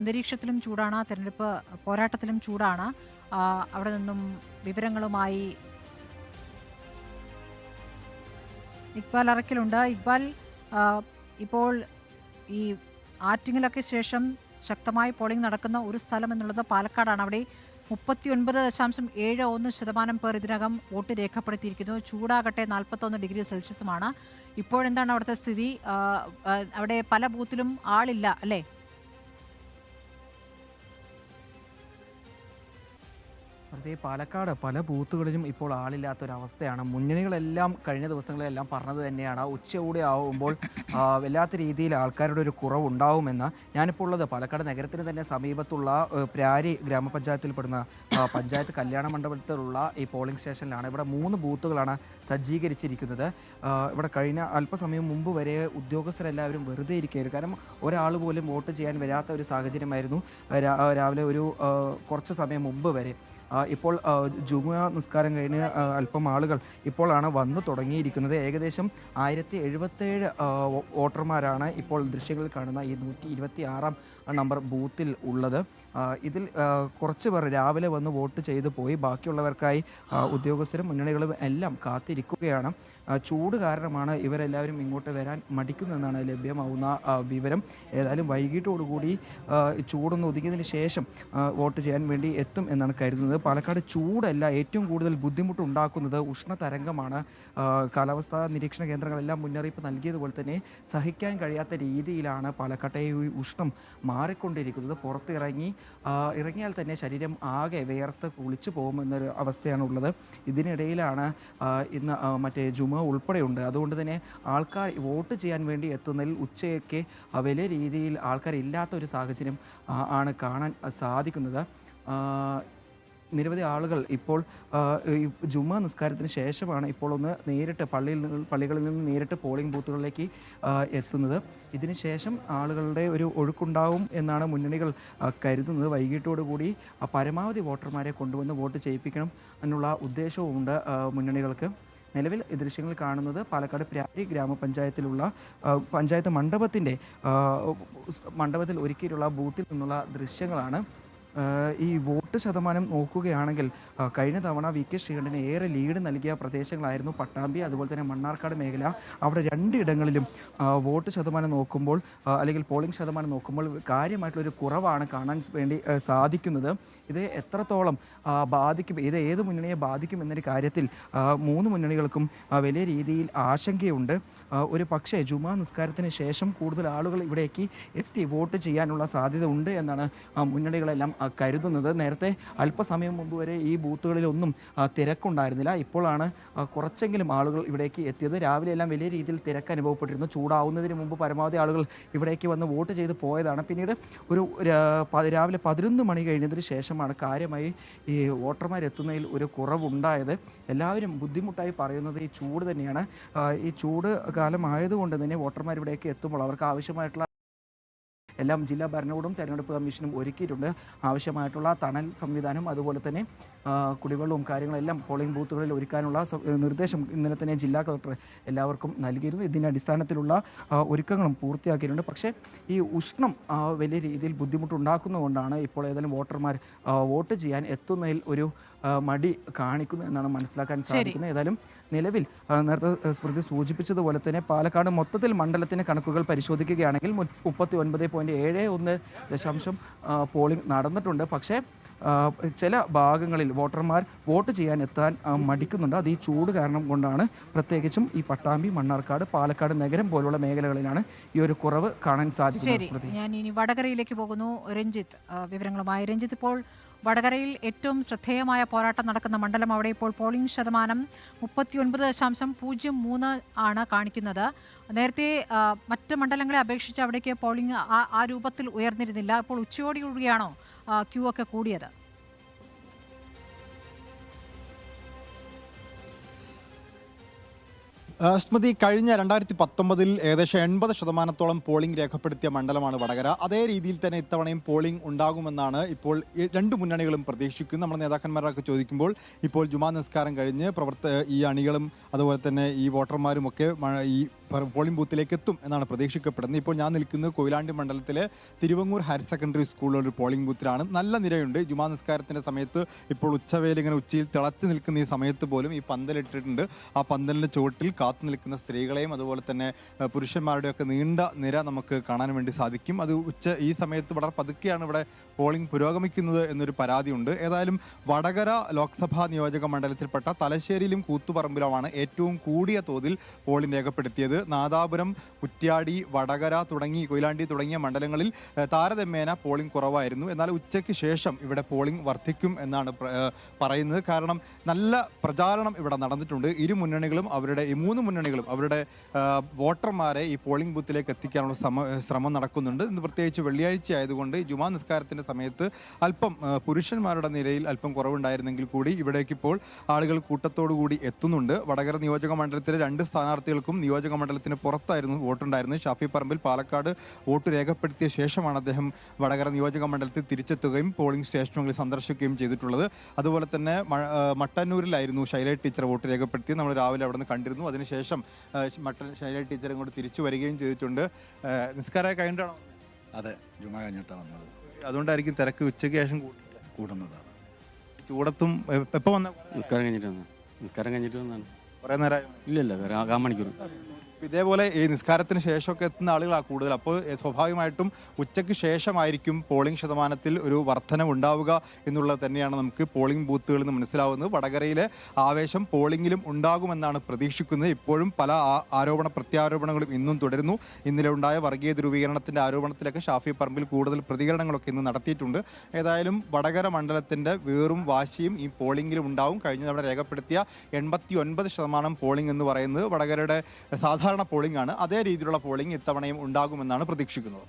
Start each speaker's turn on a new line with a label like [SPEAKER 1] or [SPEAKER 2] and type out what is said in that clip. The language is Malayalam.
[SPEAKER 1] അന്തരീക്ഷത്തിലും ചൂടാണ്, തെരഞ്ഞെടുപ്പ് പോരാട്ടത്തിലും ചൂടാണ്. അവിടെ നിന്നും വിവരങ്ങളുമായി ഇക്ബാൽ അറക്കലുണ്ട്. ഇക്ബാൽ, ആ, ഇപ്പോൾ ഈ ആറ്റിങ്ങലൊക്കെ ശേഷം ശക്തമായി പോളിംഗ് നടക്കുന്ന ഒരു സ്ഥലം എന്നുള്ളത് പാലക്കാടാണ്. അവിടെ 39.71% പേർ ഇതിനകം വോട്ട് രേഖപ്പെടുത്തിയിരിക്കുന്നു. ചൂടാകട്ടെ 41 ഡിഗ്രി സെൽഷ്യസുമാണ്. ഇപ്പോഴെന്താണ് അവിടുത്തെ സ്ഥിതി? അവിടെ പല ബൂത്തിലും ആളില്ല അല്ലേ?
[SPEAKER 2] വെറുതെ പാലക്കാട് പല ബൂത്തുകളിലും ഇപ്പോൾ ആളില്ലാത്തൊരവസ്ഥയാണ്. മുന്നണികളെല്ലാം കഴിഞ്ഞ ദിവസങ്ങളിലെല്ലാം പറഞ്ഞത് തന്നെയാണ് ഉച്ചയോടെ ആവുമ്പോൾ വല്ലാത്ത രീതിയിൽ ആൾക്കാരുടെ ഒരു കുറവുണ്ടാവുമെന്ന്. ഞാനിപ്പോൾ ഉള്ളത് പാലക്കാട് നഗരത്തിന് തന്നെ സമീപത്തുള്ള പ്രാരി ഗ്രാമപഞ്ചായത്തിൽപ്പെടുന്ന പഞ്ചായത്ത് കല്യാണ മണ്ഡപത്തിലുള്ള ഈ പോളിംഗ് സ്റ്റേഷനിലാണ്. ഇവിടെ 3 ബൂത്തുകളാണ് സജ്ജീകരിച്ചിരിക്കുന്നത്. ഇവിടെ കഴിഞ്ഞ അല്പസമയം മുമ്പ് വരെ ഉദ്യോഗസ്ഥരെല്ലാവരും വെറുതെ ഇരിക്കുകയായിരുന്നു. കാരണം ഒരാൾ പോലും വോട്ട് ചെയ്യാൻ വരാത്ത ഒരു സാഹചര്യമായിരുന്നു രാവിലെ ഒരു കുറച്ച് സമയം മുമ്പ് വരെ. ഇപ്പോൾ ജുമുഅ നിസ്കാരം കഴിഞ്ഞ് അല്പം ആളുകൾ ഇപ്പോഴാണ് വന്നു തുടങ്ങിയിരിക്കുന്നത്. ഏകദേശം 1077 വോട്ടർമാരാണ് ഇപ്പോൾ ദൃശ്യങ്ങളിൽ കാണുന്ന ഈ 126 നമ്പർ ബൂത്തിൽ ഉള്ളത്. ഇതിൽ കുറച്ച് പേർ രാവിലെ വന്ന് വോട്ട് ചെയ്തു പോയി. ബാക്കിയുള്ളവർക്കായി ഉദ്യോഗസ്ഥരും മുന്നണികളും എല്ലാം കാത്തിരിക്കുകയാണ്. ചൂട് കാരണമാണ് ഇവരെല്ലാവരും ഇങ്ങോട്ട് വരാൻ മടിക്കുന്നതെന്നാണ് ലഭ്യമാവുന്ന വിവരം. ഏതായാലും വൈകിട്ടോടുകൂടി ചൂടൊന്ന് ഒതുങ്ങിയതിന് ശേഷം വോട്ട് ചെയ്യാൻ വേണ്ടി എത്തും എന്നാണ് കരുതുന്നത്. പാലക്കാട് ചൂടല്ല, ഏറ്റവും കൂടുതൽ ബുദ്ധിമുട്ടുണ്ടാക്കുന്നത് ഉഷ്ണതരംഗമാണ്. കാലാവസ്ഥാ നിരീക്ഷണ കേന്ദ്രങ്ങളെല്ലാം മുന്നറിയിപ്പ് നൽകിയതുപോലെ തന്നെ സഹിക്കാൻ കഴിയാത്ത രീതിയിലാണ് പാലക്കാട്ടെ ഈ ഉഷ്ണം മാറിക്കൊണ്ടിരിക്കുന്നത്. ഇറങ്ങിയാൽ തന്നെ ശരീരം ആകെ വേർത്ത് കുളിച്ചു പോകുമെന്നൊരു അവസ്ഥയാണുള്ളത്. ഇതിനിടയിലാണ് ഇന്ന് മറ്റേ ജുമ ഉൾപ്പെടെയുണ്ട്. അതുകൊണ്ട് തന്നെ ആൾക്കാർ വോട്ട് ചെയ്യാൻ വേണ്ടി എത്തുന്നതിൽ ഉച്ചയൊക്കെ വലിയ രീതിയിൽ ആൾക്കാരില്ലാത്ത ഒരു സാഹചര്യം ആണ് കാണാൻ സാധിക്കുന്നത്. നിരവധി ആളുകൾ ഇപ്പോൾ ഈ ജുമാ നിസ്കാരത്തിന് ശേഷമാണ് ഇപ്പോൾ ഒന്ന് നേരിട്ട് പള്ളികളിൽ നിന്ന് നേരിട്ട് പോളിംഗ് ബൂത്തുകളിലേക്ക് എത്തുന്നത്. ഇതിന് ശേഷം ആളുകളുടെ ഒരു ഒഴുക്കുണ്ടാവും എന്നാണ് മുന്നണികൾ കരുതുന്നത്. വൈകിട്ടോടുകൂടി പരമാവധി വോട്ടർമാരെ കൊണ്ടുവന്ന് വോട്ട് ചെയ്യിപ്പിക്കണം എന്നുള്ള ഉദ്ദേശവുമുണ്ട് മുന്നണികൾക്ക്. നിലവിൽ ഈ ദൃശ്യങ്ങൾ കാണുന്നത് പാലക്കാട് പ്രാരി ഗ്രാമപഞ്ചായത്തിലുള്ള പഞ്ചായത്ത് മണ്ഡപത്തിൽ ഒരുക്കിയിട്ടുള്ള ബൂത്തിൽ നിന്നുള്ള ദൃശ്യങ്ങളാണ്. ഈ വോട്ട് ശതമാനം നോക്കുകയാണെങ്കിൽ കഴിഞ്ഞ തവണ വി.കെ. ശ്രീകണ്ഠന് ഏറെ ലീഡ് നൽകിയ പ്രദേശങ്ങളായിരുന്നു പട്ടാമ്പി, അതുപോലെ തന്നെ മണ്ണാർക്കാട് മേഖല. അവിടെ 2 ഇടങ്ങളിലും വോട്ട് ശതമാനം നോക്കുമ്പോൾ അല്ലെങ്കിൽ പോളിംഗ് ശതമാനം നോക്കുമ്പോൾ കാര്യമായിട്ടുള്ളൊരു കുറവാണ് കാണാൻ വേണ്ടി സാധിക്കുന്നത്. ഇത് എത്രത്തോളം ബാധിക്കും, ഏത് മുന്നണിയെ ബാധിക്കും എന്നൊരു കാര്യത്തിൽ 3 മുന്നണികൾക്കും വലിയ രീതിയിൽ ആശങ്കയുണ്ട്. ഒരു പക്ഷേ ജുമാ നിസ്കാരത്തിന് ശേഷം കൂടുതൽ ആളുകൾ ഇവിടേക്ക് എത്തി വോട്ട് ചെയ്യാനുള്ള സാധ്യത ഉണ്ട് എന്നാണ് മുന്നണികളെല്ലാം കരുതുന്നത്. നേരത്തെ അല്പസമയം മുമ്പ് വരെ ഈ ബൂത്തുകളിലൊന്നും തിരക്കുണ്ടായിരുന്നില്ല. ഇപ്പോഴാണ് കുറച്ചെങ്കിലും ആളുകൾ ഇവിടേക്ക് എത്തിയത്. രാവിലെയെല്ലാം വലിയ രീതിയിൽ തിരക്ക് അനുഭവപ്പെട്ടിരുന്നു. ചൂടാവുന്നതിന് മുമ്പ് പരമാവധി ആളുകൾ ഇവിടേക്ക് വന്ന് വോട്ട് ചെയ്ത് പോയതാണ്. പിന്നീട് ഒരു രാവിലെ 11 മണി കഴിഞ്ഞതിന് ശേഷമാണ് കാര്യമായി ഈ വോട്ടർമാരെത്തുന്നതിൽ ഒരു കുറവുണ്ടായത്. എല്ലാവരും ബുദ്ധിമുട്ടായി പറയുന്നത് ഈ ചൂട് തന്നെയാണ്. ഈ ചൂട് കാലം ആയതുകൊണ്ട് തന്നെ വോട്ടർമാർ ഇവിടേക്ക് എത്തുമ്പോൾ അവർക്ക് ആവശ്യമായിട്ടുള്ള എല്ലാം ജില്ലാ ഭരണകൂടവും തെരഞ്ഞെടുപ്പ് കമ്മീഷനും ഒരുക്കിയിട്ടുണ്ട്. ആവശ്യമായിട്ടുള്ള തണൽ സംവിധാനം, അതുപോലെ തന്നെ കുടിവെള്ളവും കാര്യങ്ങളെല്ലാം പോളിംഗ് ബൂത്തുകളിൽ ഒരുക്കാനുള്ള നിർദ്ദേശം ഇന്നലെ തന്നെ ജില്ലാ കളക്ടർ എല്ലാവർക്കും നൽകിയിരുന്നു. ഇതിൻ്റെ അടിസ്ഥാനത്തിലുള്ള ഒരുക്കങ്ങളും പൂർത്തിയാക്കിയിട്ടുണ്ട്. പക്ഷേ ഈ ഉഷ്ണം വലിയ രീതിയിൽ ബുദ്ധിമുട്ടുണ്ടാക്കുന്നതുകൊണ്ടാണ് ഇപ്പോൾ ഏതായാലും വോട്ടർമാർ വോട്ട് ചെയ്യാൻ എത്തുന്നതിൽ ഒരു മടി കാണിക്കുന്നു എന്നാണ് മനസ്സിലാക്കാൻ സാധിക്കുന്നത്. ഏതായാലും നിലവിൽ നേരത്തെ സ്മൃതി സൂചിപ്പിച്ചതുപോലെ തന്നെ പാലക്കാട് മൊത്തത്തിൽ മണ്ഡലത്തിൻ്റെ കണക്കുകൾ പരിശോധിക്കുകയാണെങ്കിൽ 39.71% പോളിംഗ് നടന്നിട്ടുണ്ട്. പക്ഷേ ചില ഭാഗങ്ങളിൽ വോട്ടർമാർ വോട്ട് ചെയ്യാൻ എത്താൻ മടിക്കുന്നുണ്ട്. അത് ഈ ചൂട് കാരണം കൊണ്ടാണ്. പ്രത്യേകിച്ചും ഈ പട്ടാമ്പി, മണ്ണാർക്കാട്, പാലക്കാട് നഗരം പോലുള്ള മേഖലകളിലാണ് ഈ ഒരു കുറവ് കാണാൻ സാധിക്കുന്നത്.
[SPEAKER 1] ഞാൻ ഇനി വടകരയിലേക്ക് പോകുന്നു. രഞ്ജിത്ത് വിവരങ്ങളുമായി. രഞ്ജിത്ത്, ഇപ്പോൾ വടകരയിൽ ഏറ്റവും ശ്രദ്ധേയമായ പോരാട്ടം നടക്കുന്ന മണ്ഡലം. അവിടെ ഇപ്പോൾ പോളിംഗ് ശതമാനം 39.03 ആണ് കാണിക്കുന്നത്. നേരത്തെ മറ്റ് മണ്ഡലങ്ങളെ അപേക്ഷിച്ച് അവിടേക്ക് പോളിംഗ് ആ രൂപത്തിൽ ഉയർന്നിരുന്നില്ല. ഇപ്പോൾ ഉച്ചയോടുകൂടിയാണോ ക്യൂ ഒക്കെ കൂടിയത്?
[SPEAKER 3] സ്മൃതി, കഴിഞ്ഞ 2019 ഏകദേശം 80% പോളിംഗ് രേഖപ്പെടുത്തിയ മണ്ഡലമാണ് വടകര. അതേ രീതിയിൽ തന്നെ ഇത്തവണയും പോളിംഗ് ഉണ്ടാകുമെന്നാണ് ഇപ്പോൾ 2 മുന്നണികളും പ്രതീക്ഷിക്കുന്നത്. നമ്മുടെ നേതാക്കന്മാരൊക്കെ ചോദിക്കുമ്പോൾ ഇപ്പോൾ ജുമാ നിസ്കാരം കഴിഞ്ഞ് ഈ അണികളും അതുപോലെ തന്നെ ഈ വോട്ടർമാരും ഒക്കെ ഈ പോളിംഗ് ബൂത്തിലേക്ക് എത്തും എന്നാണ് പ്രതീക്ഷിക്കപ്പെടുന്നത്. ഇപ്പോൾ ഞാൻ നിൽക്കുന്നത് കൊയിലാണ്ടി മണ്ഡലത്തിലെ തിരുവങ്ങൂർ ഹയർ സെക്കൻഡറി സ്കൂളിലൊരു പോളിംഗ് ബൂത്തിലാണ്. നല്ല നിരയുണ്ട്. ജുമാ നിസ്കാരത്തിൻ്റെ സമയത്ത് ഇപ്പോൾ ഉച്ചവേല ഇങ്ങനെ ഉച്ചയിൽ തിളച്ച് നിൽക്കുന്ന ഈ സമയത്ത് പോലും ഈ പന്തലിട്ടിട്ടുണ്ട്. ആ പന്തലിൻ്റെ ചുവട്ടിൽ കാത്തു നിൽക്കുന്ന സ്ത്രീകളെയും അതുപോലെ തന്നെ പുരുഷന്മാരുടെയൊക്കെ നീണ്ട നിര നമുക്ക് കാണാൻ വേണ്ടി സാധിക്കും. അത് ഈ സമയത്ത് വളരെ പതുക്കെയാണ് ഇവിടെ പോളിംഗ് പുരോഗമിക്കുന്നത് എന്നൊരു പരാതിയുണ്ട്. ഏതായാലും വടകര ലോക്സഭാ നിയോജക മണ്ഡലത്തിൽപ്പെട്ട തലശ്ശേരിയിലും കൂത്തുപറമ്പിലുമാണ് ഏറ്റവും കൂടിയ തോതിൽ പോളിംഗ് രേഖപ്പെടുത്തിയത്. നാദാപുരം, കുറ്റ്യാടി, വടകര കൊയിലാണ്ടി തുടങ്ങിയ മണ്ഡലങ്ങളിൽ താരതമ്യേന പോളിംഗ് കുറവായിരുന്നു. എന്നാൽ ഉച്ചയ്ക്ക് ശേഷം ഇവിടെ പോളിംഗ് വർദ്ധിക്കും എന്നാണ് പറയുന്നത്. കാരണം നല്ല പ്രചാരണം ഇവിടെ നടന്നിട്ടുണ്ട്. ഈ മൂന്ന് മുന്നണികളും അവരുടെ വോട്ടർമാരെ ഈ പോളിംഗ് ബൂത്തിലേക്ക് എത്തിക്കാനുള്ള ശ്രമം നടക്കുന്നുണ്ട്. ഇന്ന് പ്രത്യേകിച്ച് വെള്ളിയാഴ്ച ആയതുകൊണ്ട് ജുമാ നിസ്കാരത്തിൻ്റെ സമയത്ത് അല്പം പുരുഷന്മാരുടെ നിരയിൽ അല്പം കുറവുണ്ടായിരുന്നെങ്കിൽ കൂടി ഇവിടേക്ക് ഇപ്പോൾ ആളുകൾ കൂട്ടത്തോടു കൂടി എത്തുന്നുണ്ട്. വടകര നിയോജക മണ്ഡലത്തിലെ 2 സ്ഥാനാർത്ഥികൾക്കും നിയോജക മണ്ഡലത്തിന് പുറത്തായിരുന്നു വോട്ടുണ്ടായിരുന്നത്. ഷാഫി പറമ്പിൽ പാലക്കാട് വോട്ട് രേഖപ്പെടുത്തിയ ശേഷമാണ് അദ്ദേഹം വടകര നിയോജക മണ്ഡലത്തിൽ തിരിച്ചെത്തുകയും പോളിംഗ് സ്റ്റേഷനുകളിൽ സന്ദർശിക്കുകയും ചെയ്തിട്ടുള്ളത്. അതുപോലെ തന്നെ മട്ടന്നൂരിലായിരുന്നു ശൈല ടീച്ചർ വോട്ട് രേഖപ്പെടുത്തിയത്. നമ്മൾ രാവിലെ അവിടെ നിന്ന് കണ്ടിരുന്നു. അതിനുശേഷം ശൈല ടീച്ചർ ഇങ്ങോട്ട് തിരിച്ചു വരികയും ചെയ്തിട്ടുണ്ട്. നിസ്കാരമായി കഴിഞ്ഞിട്ടാണോ?
[SPEAKER 4] അതെ, ജുമ കഴിഞ്ഞിട്ടാണ് വന്നത്.
[SPEAKER 3] അതുകൊണ്ടായിരിക്കും തിരക്ക് ഉച്ചയ്ക്ക് ശേഷം
[SPEAKER 4] കൂടുന്നതാണ്.
[SPEAKER 3] ചൂടത്തും എപ്പോൾ വന്ന?
[SPEAKER 5] നിസ്കാരം കഴിഞ്ഞിട്ട് വന്നാണ്.
[SPEAKER 3] കുറേ നേരമായി?
[SPEAKER 5] ഇല്ലല്ല, ഒരു 1/4 മണിക്കൂർ.
[SPEAKER 3] ഇതേപോലെ ഈ നിസ്കാരത്തിന് ശേഷമൊക്കെ എത്തുന്ന ആളുകളാണ് കൂടുതൽ. അപ്പോൾ സ്വാഭാവികമായിട്ടും ഉച്ചയ്ക്ക് ശേഷമായിരിക്കും പോളിംഗ് ശതമാനത്തിൽ ഒരു വർധനവ് ഉണ്ടാവുക എന്നുള്ളത് തന്നെയാണ് നമുക്ക് പോളിംഗ് ബൂത്തുകളിൽ നിന്ന് മനസ്സിലാവുന്നത്. വടകരയിലെ ആവേശം പോളിംഗിലും ഉണ്ടാകുമെന്നാണ് പ്രതീക്ഷിക്കുന്നത്. ഇപ്പോഴും പല പ്രത്യാരോപണങ്ങളും ഇന്നും തുടരുന്നു. ഇന്നലെ ഉണ്ടായ വർഗീയ ധ്രുവീകരണത്തിൻ്റെ ആരോപണത്തിലൊക്കെ ഷാഫി പറമ്പിൽ കൂടുതൽ പ്രതികരണങ്ങളൊക്കെ ഇന്ന് നടത്തിയിട്ടുണ്ട്. ഏതായാലും വടകര മണ്ഡലത്തിൻ്റെ വേറും വാശിയും ഈ പോളിംഗിലും ഉണ്ടാവും. കഴിഞ്ഞ തവണ രേഖപ്പെടുത്തിയ 89% പോളിംഗ് എന്ന് പറയുന്നത് വടകരയുടെ സാധാരണ പോളിംഗ് ആണ്. അതേ രീതിയിലുള്ള പോളിംഗ് ഇത്തവണയും ഉണ്ടാകുമെന്നാണ് പ്രതീക്ഷിക്കുന്നത്.